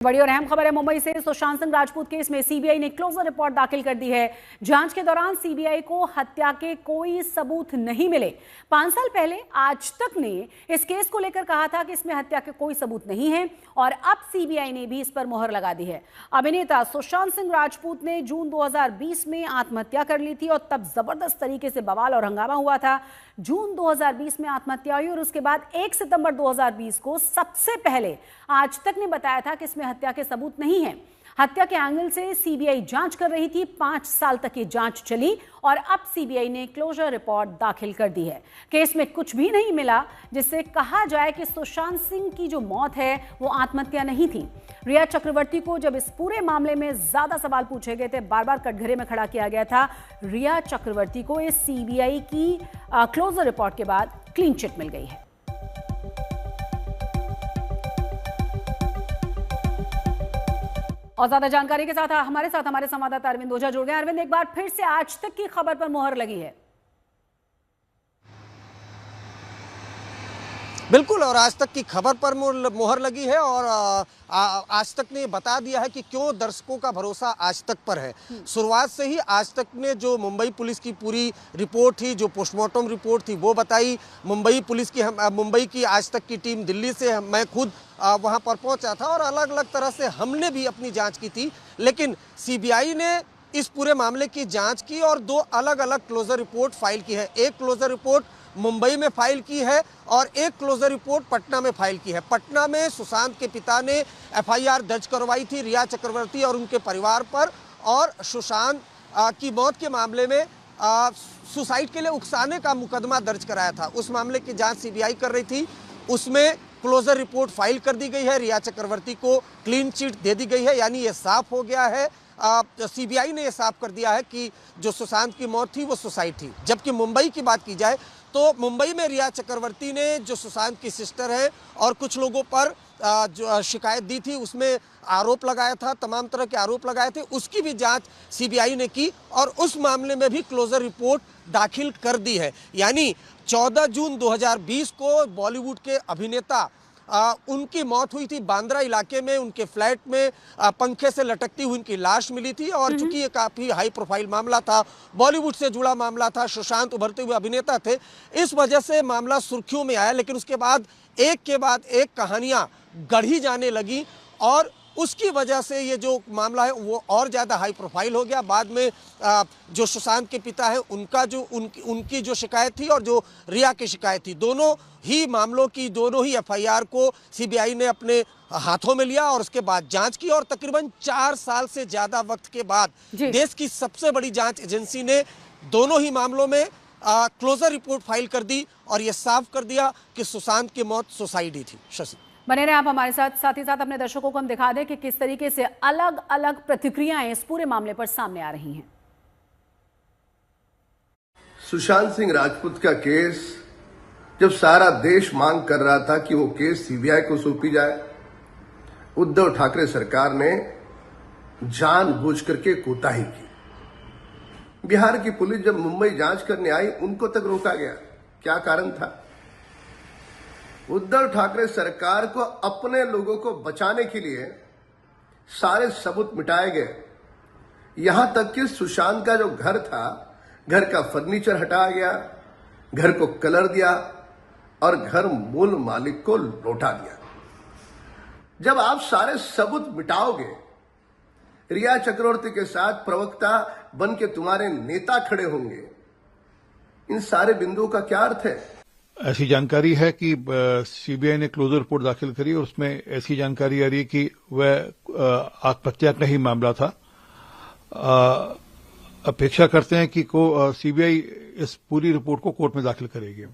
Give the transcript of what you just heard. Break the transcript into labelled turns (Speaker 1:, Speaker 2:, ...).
Speaker 1: बड़ी और अहम खबर है मुंबई से। सुशांत सिंह राजपूत केस में सीबीआई ने क्लोजर रिपोर्ट दाखिल कर दी है। जांच के दौरान सीबीआई को हत्या के कोई सबूत नहीं मिले। 5 साल पहले आज तक ने इस केस को लेकर कहा था कि इसमें हत्या के कोई सबूत नहीं है और अब सीबीआई ने भी इस पर मोहर लगा दी है। अभिनेता सुशांत सिंह राजपूत ने जून 2020 में आत्महत्या कर ली थी और तब जबरदस्त तरीके से बवाल और हंगामा हुआ था। जून 2020 में आत्महत्या हुई और उसके बाद 1 सितंबर 2020 को सबसे पहले आज तक ने बताया था कि इसमें हत्या के सबूत नहीं है। हत्या के एंगल से सीबीआई जांच कर रही थी। 5 साल तक ये जांच चली और अब सीबीआई ने क्लोजर रिपोर्ट दाखिल कर दी है। केस में कुछ भी नहीं मिला जिससे कहा जाए कि सुशांत सिंह की जो मौत है वो आत्महत्या नहीं थी। रिया चक्रवर्ती को जब इस पूरे मामले में ज्यादा सवाल पूछे गए थे, बार बार कटघरे में खड़ा किया गया था। रिया चक्रवर्ती को इस सीबीआई की क्लोजर रिपोर्ट के बाद क्लीन चिट मिल गई है। और ज्यादा जानकारी के साथ हमारे संवाददाता अरविंद ओझा जुड़ गए। अरविंद, एक बार फिर से आज तक की खबर पर मोहर लगी है।
Speaker 2: बिल्कुल, और आज तक की खबर पर मोहर लगी है और आज तक ने बता दिया है कि क्यों दर्शकों का भरोसा आज तक पर है। शुरुआत से ही आज तक ने जो मुंबई पुलिस की पूरी रिपोर्ट थी, जो पोस्टमार्टम रिपोर्ट थी, वो बताई। मुंबई की आज तक की टीम दिल्ली से, मैं खुद वहां पर पहुंचा था और अलग अलग तरह से हमने भी अपनी जांच की थी। लेकिन सीबीआई ने इस पूरे मामले की जांच की और 2 अलग अलग क्लोजर रिपोर्ट फाइल की है। एक क्लोजर रिपोर्ट मुंबई में फाइल की है और एक क्लोजर रिपोर्ट पटना में फाइल की है। पटना में सुशांत के पिता ने एफआईआर दर्ज करवाई थी रिया चक्रवर्ती और उनके परिवार पर, और सुशांत की मौत के मामले में सुसाइड के लिए उकसाने का मुकदमा दर्ज कराया था। उस मामले की जांच सीबीआई कर रही थी। उसमें क्लोजर रिपोर्ट फाइल कर दी गई है। रिया चक्रवर्ती को क्लीन चिट दे दी गई है, यानी ये साफ हो गया है। सीबीआई ने यह साफ कर दिया है कि जो सुशांत की मौत थी वो सुसाइड थी। जबकि मुंबई की बात की जाए तो मुंबई में रिया चक्रवर्ती ने, जो सुशांत की सिस्टर है, और कुछ लोगों पर जो शिकायत दी थी, उसमें आरोप लगाया था, तमाम तरह के आरोप लगाए थे। उसकी भी जांच सीबीआई ने की और उस मामले में भी क्लोजर रिपोर्ट दाखिल कर दी है। यानी 14 जून 2020 को बॉलीवुड के अभिनेता उनकी मौत हुई थी। बांद्रा इलाके में उनके फ्लैट में पंखे से लटकती हुई उनकी लाश मिली थी और चूंकि ये काफ़ी हाई प्रोफाइल मामला था, बॉलीवुड से जुड़ा मामला था, सुशांत उभरते हुए अभिनेता थे, इस वजह से मामला सुर्खियों में आया। लेकिन उसके बाद एक के बाद एक कहानियां गढ़ी जाने लगी और उसकी वजह से ये जो मामला है वो और ज़्यादा हाई प्रोफाइल हो गया। बाद में जो सुशांत के पिता है उनका जो उनकी जो शिकायत थी और जो रिया की शिकायत थी, दोनों ही मामलों की, दोनों ही एफआईआर को सीबीआई ने अपने हाथों में लिया और उसके बाद जांच की। और तकरीबन 4 साल से ज़्यादा वक्त के बाद देश की सबसे बड़ी जांच एजेंसी ने दोनों ही मामलों में क्लोजर रिपोर्ट फाइल कर दी और ये साफ कर दिया कि सुशांत की मौत सुसाइड ही थी। शशि,
Speaker 1: बने रहे आप हमारे साथ। साथ ही साथ अपने दर्शकों को हम दिखा दें कि किस तरीके से अलग अलग प्रतिक्रियाएं इस पूरे मामले पर सामने आ रही हैं।
Speaker 3: सुशांत सिंह राजपूत का केस जब सारा देश मांग कर रहा था कि वो केस सीबीआई को सौंपी जाए, उद्धव ठाकरे सरकार ने जानबूझ करके कोताही की। बिहार की पुलिस जब मुंबई जांच करने आई, उनको तक रोका गया। क्या कारण था? उद्धव ठाकरे सरकार को अपने लोगों को बचाने के लिए सारे सबूत मिटाए गए। यहां तक कि सुशांत का जो घर था, घर का फर्नीचर हटाया गया, घर को कलर दिया और घर मूल मालिक को लौटा दिया। जब आप सारे सबूत मिटाओगे, रिया चक्रवर्ती के साथ प्रवक्ता बन के तुम्हारे नेता खड़े होंगे, इन सारे बिंदुओं का क्या अर्थ है?
Speaker 4: ऐसी जानकारी है कि सीबीआई ने क्लोजर रिपोर्ट दाखिल करी और उसमें ऐसी जानकारी आ रही है कि वह आत्महत्या का ही मामला था। अपेक्षा करते हैं कि सीबीआई इस पूरी रिपोर्ट को कोर्ट में दाखिल करेगी।